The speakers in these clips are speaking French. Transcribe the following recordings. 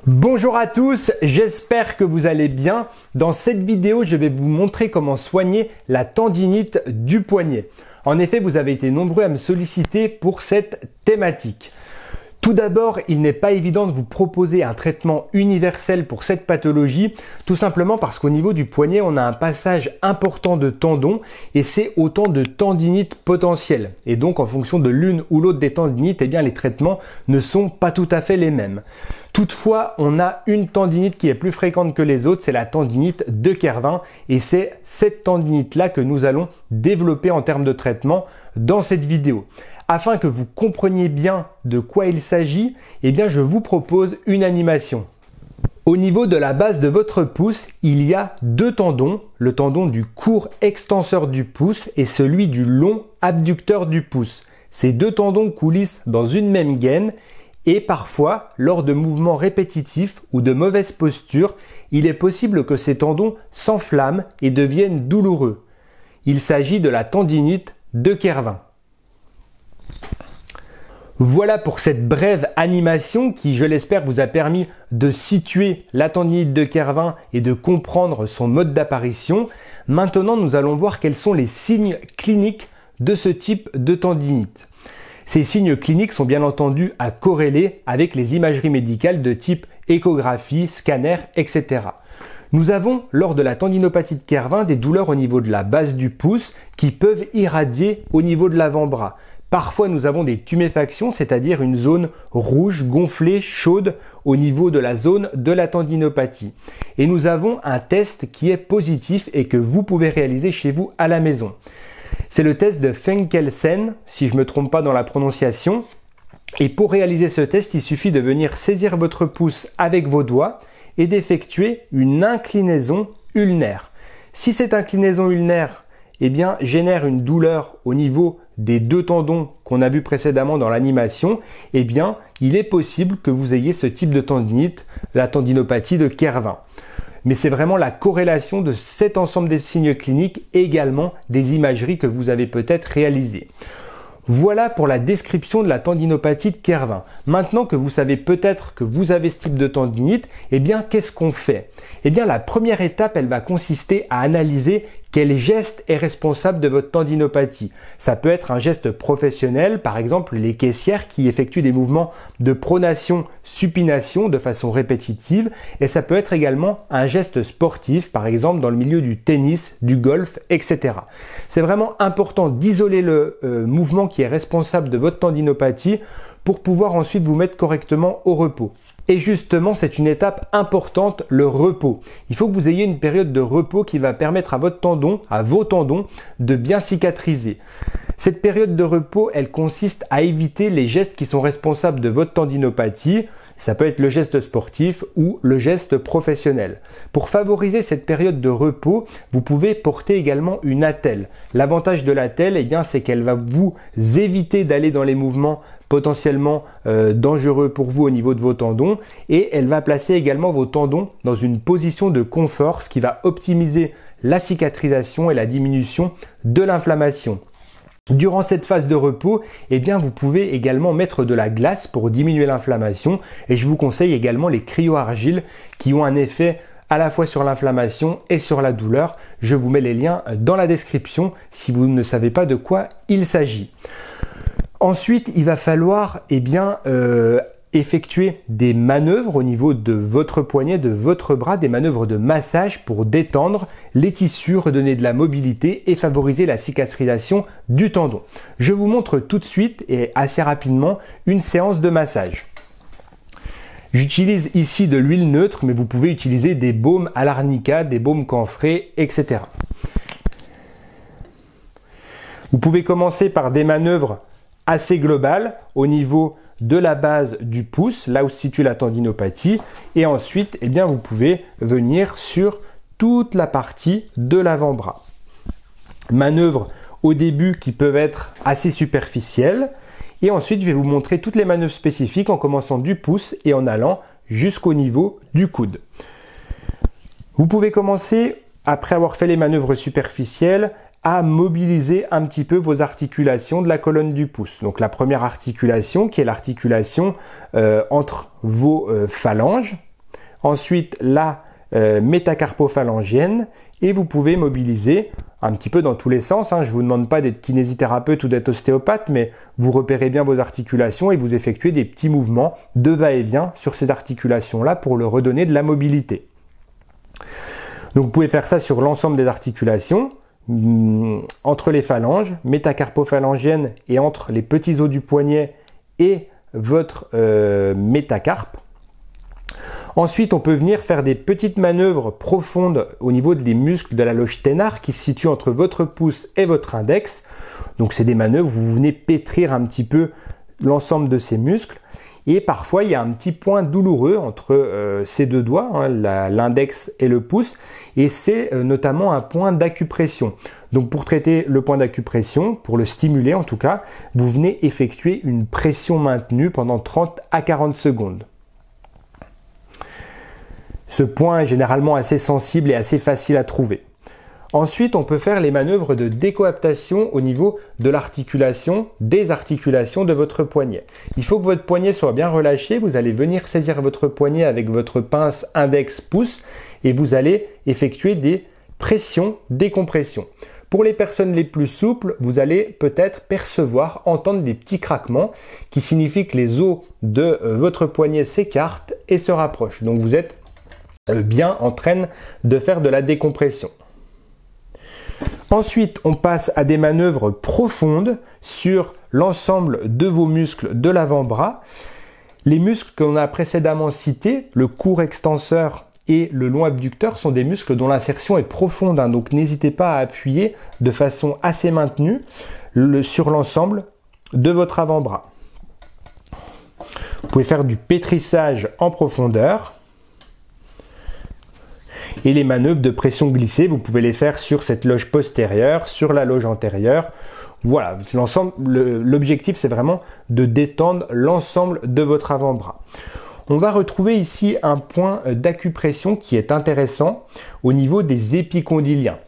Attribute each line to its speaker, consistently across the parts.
Speaker 1: Bonjour à tous, j'espère que vous allez bien. Dans cette vidéo, je vais vous montrer comment soigner la tendinite du poignet. En effet, vous avez été nombreux à me solliciter pour cette thématique. Tout d'abord, il n'est pas évident de vous proposer un traitement universel pour cette pathologie, tout simplement parce qu'au niveau du poignet, on a un passage important de tendons et c'est autant de tendinites potentielles. Et donc, en fonction de l'une ou l'autre des tendinites, eh bien, les traitements ne sont pas tout à fait les mêmes. Toutefois, on a une tendinite qui est plus fréquente que les autres, c'est la tendinite de Kervin et c'est cette tendinite-là que nous allons développer en termes de traitement dans cette vidéo. Afin que vous compreniez bien de quoi il s'agit, eh bien je vous propose une animation. Au niveau de la base de votre pouce, il y a deux tendons, le tendon du court extenseur du pouce et celui du long abducteur du pouce. Ces deux tendons coulissent dans une même gaine et parfois, lors de mouvements répétitifs ou de mauvaise posture, il est possible que ces tendons s'enflamment et deviennent douloureux. Il s'agit de la tendinite de Kervin. Voilà pour cette brève animation qui, je l'espère, vous a permis de situer la tendinite de Kervin et de comprendre son mode d'apparition. Maintenant, nous allons voir quels sont les signes cliniques de ce type de tendinite. Ces signes cliniques sont bien entendu à corréler avec les imageries médicales de type échographie, scanner, etc. Nous avons, lors de la tendinopathie de Kervin, des douleurs au niveau de la base du pouce qui peuvent irradier au niveau de l'avant-bras. Parfois, nous avons des tuméfactions, c'est-à-dire une zone rouge, gonflée, chaude au niveau de la zone de la tendinopathie. Et nous avons un test qui est positif et que vous pouvez réaliser chez vous à la maison. C'est le test de Fenkelsen, si je ne me trompe pas dans la prononciation. Et pour réaliser ce test, il suffit de venir saisir votre pouce avec vos doigts et d'effectuer une inclinaison ulnaire. Si cette inclinaison ulnaire génère une douleur au niveau des deux tendons qu'on a vu précédemment dans l'animation, il est possible que vous ayez ce type de tendinite, la tendinopathie de Kervin. Mais c'est vraiment la corrélation de cet ensemble des signes cliniques et également des imageries que vous avez peut-être réalisées. Voilà pour la description de la tendinopathie de Kervin. Maintenant que vous savez peut-être que vous avez ce type de tendinite, qu'est-ce qu'on fait? La première étape, elle va consister à analyser quel geste est responsable de votre tendinopathie. Ça peut être un geste professionnel, par exemple les caissières qui effectuent des mouvements de pronation, supination de façon répétitive, et ça peut être également un geste sportif, par exemple dans le milieu du tennis, du golf, etc. C'est vraiment important d'isoler le mouvement qui est responsable de votre tendinopathie pour pouvoir ensuite vous mettre correctement au repos. Et justement, c'est une étape importante, le repos. Il faut que vous ayez une période de repos qui va permettre à votre tendon, à vos tendons, de bien cicatriser. Cette période de repos, elle consiste à éviter les gestes qui sont responsables de votre tendinopathie. Ça peut être le geste sportif ou le geste professionnel. Pour favoriser cette période de repos, vous pouvez porter également une attelle. L'avantage de l'attelle, c'est qu'elle va vous éviter d'aller dans les mouvements potentiellement dangereux pour vous au niveau de vos tendons et elle va placer également vos tendons dans une position de confort, ce qui va optimiser la cicatrisation et la diminution de l'inflammation. Durant cette phase de repos, vous pouvez également mettre de la glace pour diminuer l'inflammation et je vous conseille également les cryo-argiles qui ont un effet à la fois sur l'inflammation et sur la douleur. Je vous mets les liens dans la description si vous ne savez pas de quoi il s'agit. Ensuite, il va falloir effectuer des manœuvres au niveau de votre poignet, de votre bras, des manœuvres de massage pour détendre les tissus, redonner de la mobilité et favoriser la cicatrisation du tendon. Je vous montre tout de suite et assez rapidement une séance de massage. J'utilise ici de l'huile neutre, mais vous pouvez utiliser des baumes à l'arnica, des baumes camphrés, etc. Vous pouvez commencer par des manœuvres assez globales au niveau de la base du pouce, là où se situe la tendinopathie, et ensuite vous pouvez venir sur toute la partie de l'avant-bras. Manœuvres au début qui peuvent être assez superficielles, et ensuite je vais vous montrer toutes les manœuvres spécifiques en commençant du pouce et en allant jusqu'au niveau du coude. Vous pouvez commencer, après avoir fait les manœuvres superficielles, à mobiliser un petit peu vos articulations de la colonne du pouce. Donc la première articulation qui est l'articulation entre vos phalanges, ensuite la métacarpophalangienne, et vous pouvez mobiliser un petit peu dans tous les sens. Je ne vous demande pas d'être kinésithérapeute ou d'être ostéopathe, mais vous repérez bien vos articulations et vous effectuez des petits mouvements de va-et-vient sur ces articulations-là pour leur redonner de la mobilité. Donc vous pouvez faire ça sur l'ensemble des articulations, entre les phalanges, métacarpophalangienne et entre les petits os du poignet et votre métacarpe. Ensuite, on peut venir faire des petites manœuvres profondes au niveau des muscles de la loge thénard qui se situent entre votre pouce et votre index. Donc c'est des manœuvres où vous venez pétrir un petit peu l'ensemble de ces muscles. Et parfois, il y a un petit point douloureux entre ces deux doigts, l'index et le pouce, et c'est notamment un point d'acupression. Donc pour traiter le point d'acupression, pour le stimuler en tout cas, vous venez effectuer une pression maintenue pendant 30 à 40 secondes. Ce point est généralement assez sensible et assez facile à trouver. Ensuite, on peut faire les manœuvres de décoaptation au niveau de l'articulation, des articulations de votre poignet. Il faut que votre poignet soit bien relâché. Vous allez venir saisir votre poignet avec votre pince index-pouce et vous allez effectuer des pressions, décompressions. Pour les personnes les plus souples, vous allez peut-être percevoir, entendre des petits craquements qui signifient que les os de votre poignet s'écartent et se rapprochent. Donc vous êtes bien en train de faire de la décompression. Ensuite, on passe à des manœuvres profondes sur l'ensemble de vos muscles de l'avant-bras. Les muscles qu'on a précédemment cités, le court extenseur et le long abducteur, sont des muscles dont l'insertion est profonde. Donc n'hésitez pas à appuyer de façon assez maintenue sur l'ensemble de votre avant-bras. Vous pouvez faire du pétrissage en profondeur. Et les manœuvres de pression glissée, vous pouvez les faire sur cette loge postérieure, sur la loge antérieure. Voilà, l'objectif c'est vraiment de détendre l'ensemble de votre avant-bras. On va retrouver ici un point d'acupression qui est intéressant au niveau des épicondyliens.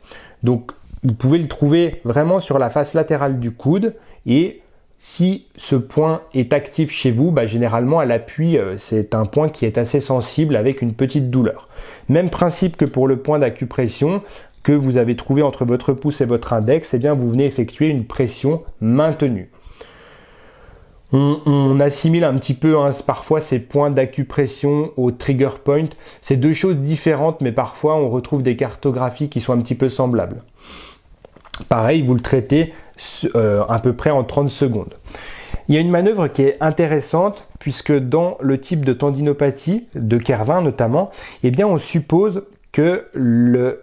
Speaker 1: Donc vous pouvez le trouver vraiment sur la face latérale du coude et si ce point est actif chez vous, généralement à l'appui, c'est un point qui est assez sensible avec une petite douleur. Même principe que pour le point d'acupression que vous avez trouvé entre votre pouce et votre index, vous venez effectuer une pression maintenue. On assimile un petit peu parfois ces points d'acupression au trigger point. C'est deux choses différentes, mais parfois on retrouve des cartographies qui sont un petit peu semblables. Pareil, vous le traitez à peu près en 30 secondes. Il y a une manœuvre qui est intéressante puisque dans le type de tendinopathie, de Kervin notamment, on suppose que le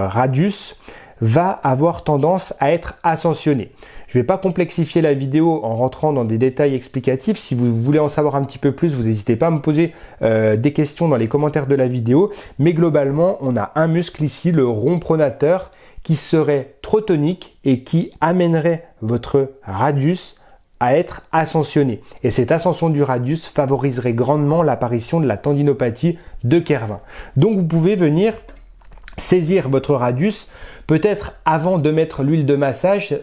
Speaker 1: radius va avoir tendance à être ascensionné. Je ne vais pas complexifier la vidéo en rentrant dans des détails explicatifs. Si vous voulez en savoir un petit peu plus, vous n'hésitez pas à me poser des questions dans les commentaires de la vidéo. Mais globalement, on a un muscle ici, le rond pronateur, qui serait trop tonique et qui amènerait votre radius à être ascensionné. Et cette ascension du radius favoriserait grandement l'apparition de la tendinopathie de Kervin. Donc vous pouvez venir saisir votre radius, peut-être avant de mettre l'huile de massage,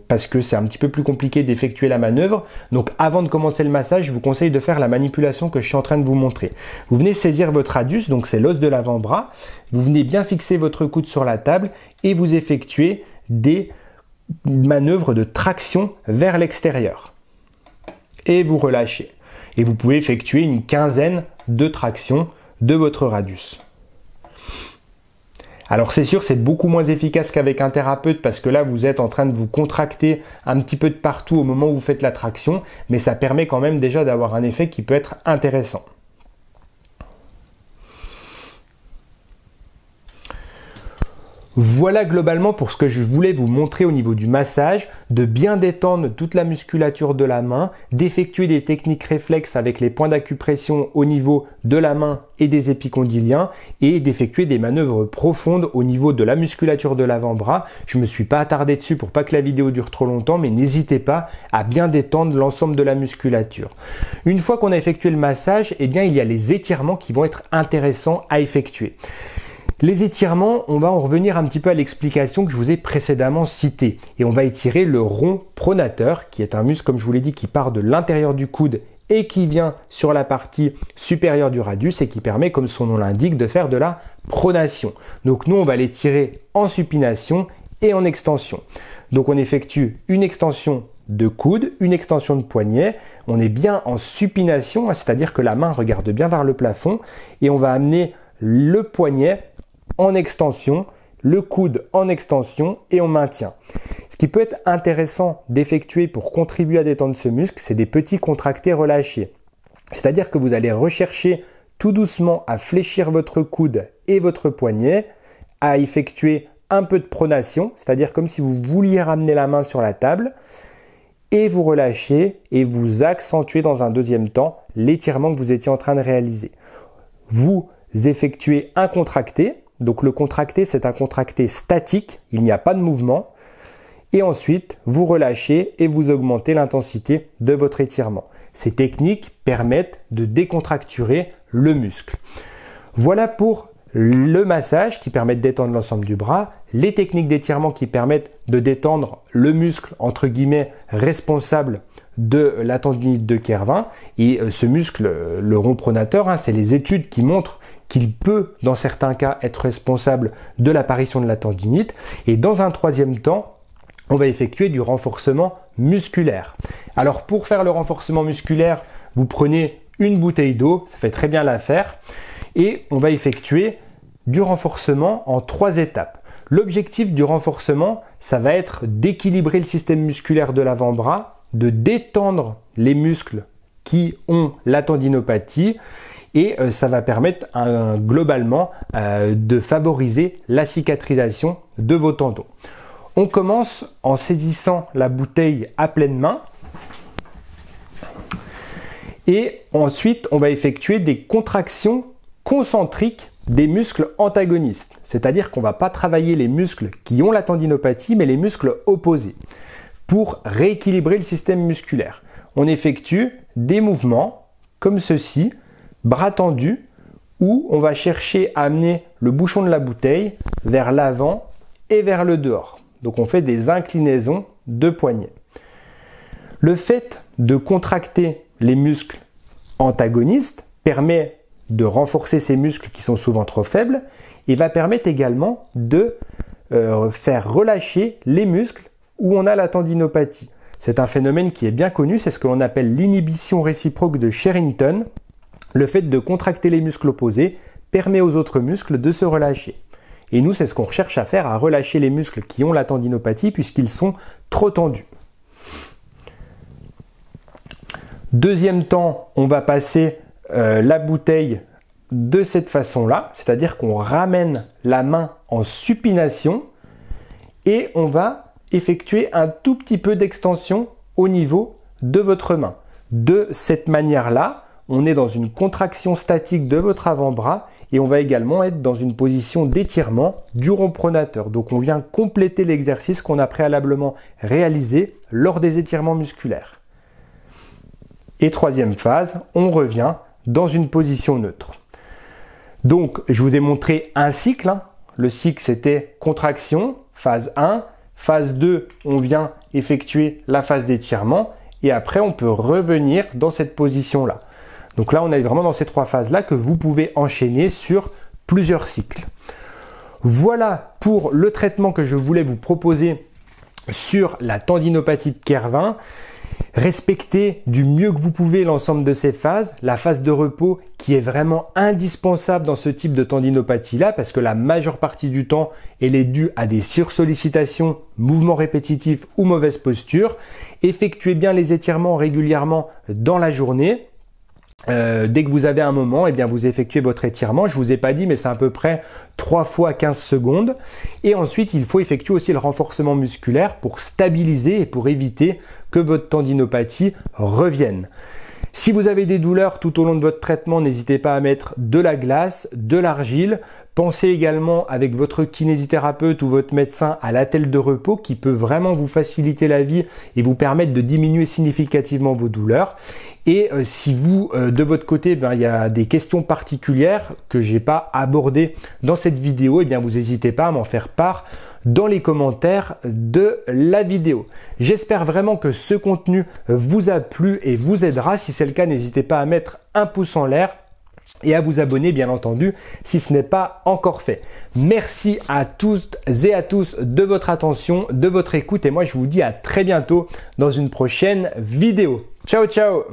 Speaker 1: parce que c'est un petit peu plus compliqué d'effectuer la manœuvre. Donc avant de commencer le massage, je vous conseille de faire la manipulation que je suis en train de vous montrer. Vous venez saisir votre radius, donc c'est l'os de l'avant-bras. Vous venez bien fixer votre coude sur la table et vous effectuez des manœuvres de traction vers l'extérieur. Et vous relâchez. Et vous pouvez effectuer une quinzaine de tractions de votre radius. Alors c'est sûr, c'est beaucoup moins efficace qu'avec un thérapeute parce que là, vous êtes en train de vous contracter un petit peu de partout au moment où vous faites la traction, mais ça permet quand même déjà d'avoir un effet qui peut être intéressant. Voilà globalement pour ce que je voulais vous montrer au niveau du massage, de bien détendre toute la musculature de la main, d'effectuer des techniques réflexes avec les points d'acupression au niveau de la main et des épicondyliens et d'effectuer des manœuvres profondes au niveau de la musculature de l'avant-bras. Je ne me suis pas attardé dessus pour pas que la vidéo dure trop longtemps, mais n'hésitez pas à bien détendre l'ensemble de la musculature. Une fois qu'on a effectué le massage, il y a les étirements qui vont être intéressants à effectuer. Les étirements, on va en revenir un petit peu à l'explication que je vous ai précédemment citée. Et on va étirer le rond pronateur, qui est un muscle, comme je vous l'ai dit, qui part de l'intérieur du coude et qui vient sur la partie supérieure du radius et qui permet, comme son nom l'indique, de faire de la pronation. Donc nous, on va les tirer en supination et en extension. Donc on effectue une extension de coude, une extension de poignet. On est bien en supination, c'est-à-dire que la main regarde bien vers le plafond et on va amener le poignet en extension, le coude en extension et on maintient. Ce qui peut être intéressant d'effectuer pour contribuer à détendre ce muscle, c'est des petits contractés relâchés. C'est-à-dire que vous allez rechercher tout doucement à fléchir votre coude et votre poignet, à effectuer un peu de pronation, c'est-à-dire comme si vous vouliez ramener la main sur la table, et vous relâchez et vous accentuez dans un deuxième temps l'étirement que vous étiez en train de réaliser. Vous effectuez un contracté, donc le contracté c'est un contracté statique, il n'y a pas de mouvement, et ensuite vous relâchez et vous augmentez l'intensité de votre étirement. Ces techniques permettent de décontracturer le muscle. Voilà pour le massage qui permet de détendre l'ensemble du bras, les techniques d'étirement qui permettent de détendre le muscle entre guillemets responsable de la tendinite de Kervin. Et ce muscle, le rond pronateur, c'est les études qui montrent qu'il peut dans certains cas être responsable de l'apparition de la tendinite. Et dans un troisième temps, on va effectuer du renforcement musculaire. Alors pour faire le renforcement musculaire, vous prenez une bouteille d'eau, ça fait très bien l'affaire, et on va effectuer du renforcement en 3 étapes. L'objectif du renforcement, ça va être d'équilibrer le système musculaire de l'avant-bras, de détendre les muscles qui ont la tendinopathie et ça va permettre globalement de favoriser la cicatrisation de vos tendons. On commence en saisissant la bouteille à pleine main et ensuite on va effectuer des contractions concentriques des muscles antagonistes, c'est-à-dire qu'on ne va pas travailler les muscles qui ont la tendinopathie, mais les muscles opposés, pour rééquilibrer le système musculaire. On effectue des mouvements comme ceci, bras tendus, où on va chercher à amener le bouchon de la bouteille vers l'avant et vers le dehors. Donc on fait des inclinaisons de poignet. Le fait de contracter les muscles antagonistes permet de renforcer ces muscles qui sont souvent trop faibles et va permettre également de faire relâcher les muscles où on a la tendinopathie. C'est un phénomène qui est bien connu, c'est ce que l'on appelle l'inhibition réciproque de Sherrington. Le fait de contracter les muscles opposés permet aux autres muscles de se relâcher. Et nous, c'est ce qu'on recherche à faire, à relâcher les muscles qui ont la tendinopathie puisqu'ils sont trop tendus. Deuxième temps, on va passer la bouteille de cette façon-là, c'est-à-dire qu'on ramène la main en supination et on va effectuer un tout petit peu d'extension au niveau de votre main. De cette manière-là, on est dans une contraction statique de votre avant-bras et on va également être dans une position d'étirement du rond pronateur. Donc on vient compléter l'exercice qu'on a préalablement réalisé lors des étirements musculaires. Et troisième phase, on revient dans une position neutre. Donc, je vous ai montré un cycle. Le cycle, c'était contraction, phase 1. Phase 2, on vient effectuer la phase d'étirement. Et après, on peut revenir dans cette position-là. Donc là, on est vraiment dans ces 3 phases-là que vous pouvez enchaîner sur plusieurs cycles. Voilà pour le traitement que je voulais vous proposer sur la tendinopathie de Kervin. Respectez du mieux que vous pouvez l'ensemble de ces phases, la phase de repos qui est vraiment indispensable dans ce type de tendinopathie-là parce que la majeure partie du temps, elle est due à des sursollicitations, mouvements répétitifs ou mauvaise posture. Effectuez bien les étirements régulièrement dans la journée. Dès que vous avez un moment, eh bien vous effectuez votre étirement. Je vous ai pas dit, mais c'est à peu près 3 fois 15 secondes. Et ensuite, il faut effectuer aussi le renforcement musculaire pour stabiliser et pour éviter que votre tendinopathie revienne. Si vous avez des douleurs tout au long de votre traitement, n'hésitez pas à mettre de la glace, de l'argile Pensez également avec votre kinésithérapeute ou votre médecin à l'attelle de repos qui peut vraiment vous faciliter la vie et vous permettre de diminuer significativement vos douleurs. Et si vous, de votre côté, il y a des questions particulières que j'ai pas abordées dans cette vidéo, et bien vous n'hésitez pas à m'en faire part dans les commentaires de la vidéo. J'espère vraiment que ce contenu vous a plu et vous aidera. Si c'est le cas, n'hésitez pas à mettre un pouce en l'air et à vous abonner bien entendu si ce n'est pas encore fait. Merci à tous et à tous de votre attention, de votre écoute et moi je vous dis à très bientôt dans une prochaine vidéo. Ciao ciao.